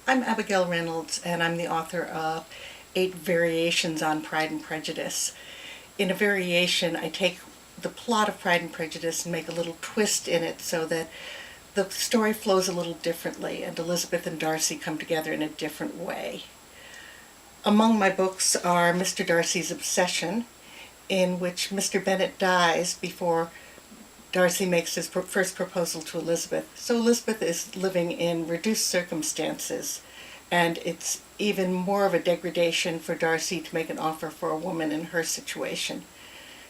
I'm Abigail Reynolds, and I'm the author of 8 Variations on Pride and Prejudice. In a variation, I take the plot of Pride and Prejudice and make a little twist in it so that the story flows a little differently, and Elizabeth and Darcy come together in a different way. Among my books are Mr. Darcy's Obsession, in which Mr. Bennet dies before Darcy makes his first proposal to Elizabeth. So Elizabeth is living in reduced circumstances, and it's even more of a degradation for Darcy to make an offer for a woman in her situation.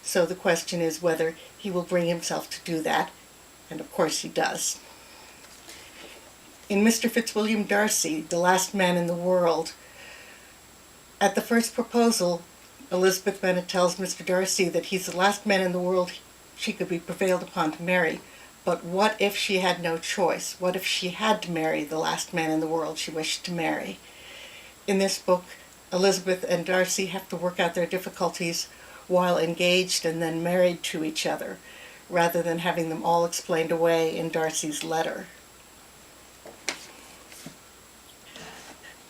So the question is whether he will bring himself to do that, and of course he does. In Mr. Fitzwilliam Darcy, the last man in the world, at the first proposal, Elizabeth Bennet tells Mr. Darcy that he's the last man in the world she could be prevailed upon to marry. But what if she had no choice? What if she had to marry the last man in the world she wished to marry? In this book, Elizabeth and Darcy have to work out their difficulties while engaged and then married to each other, rather than having them all explained away in Darcy's letter.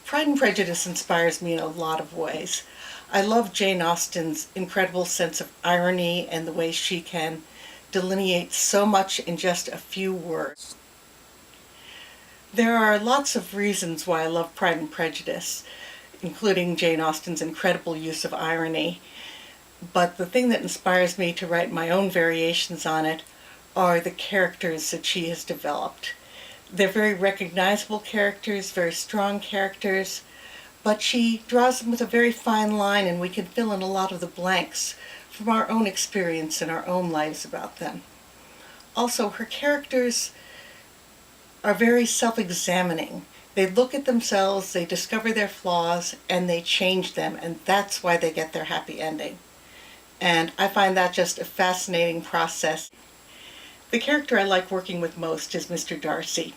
Pride and Prejudice inspires me in a lot of ways. I love Jane Austen's incredible sense of irony and the way she can delineate so much in just a few words. There are lots of reasons why I love Pride and Prejudice, including Jane Austen's incredible use of irony. But the thing that inspires me to write my own variations on it are the characters that she has developed. They're very recognizable characters, very strong characters, but she draws them with a very fine line, and we can fill in a lot of the blanks from our own experience in our own lives about them. Also, her characters are very self-examining. They look at themselves, they discover their flaws, and they change them, and that's why they get their happy ending. And I find that just a fascinating process. The character I like working with most is Mr. Darcy.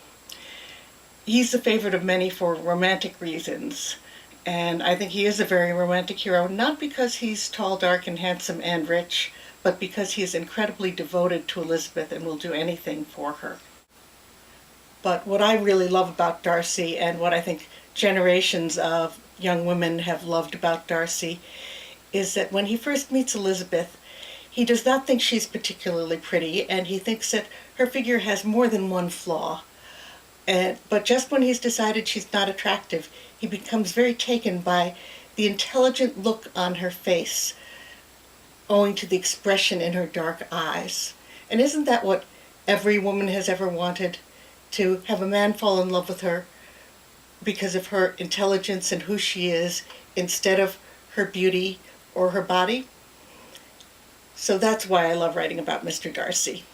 He's the favorite of many for romantic reasons. And I think he is a very romantic hero, not because he's tall, dark, and handsome and rich, but because he is incredibly devoted to Elizabeth and will do anything for her. But what I really love about Darcy, and what I think generations of young women have loved about Darcy, is that when he first meets Elizabeth, he does not think she's particularly pretty, and he thinks that her figure has more than one flaw. But just when he's decided she's not attractive, he becomes very taken by the intelligent look on her face, owing to the expression in her dark eyes. And isn't that what every woman has ever wanted? To have a man fall in love with her because of her intelligence and who she is, instead of her beauty or her body? So that's why I love writing about Mr. Darcy.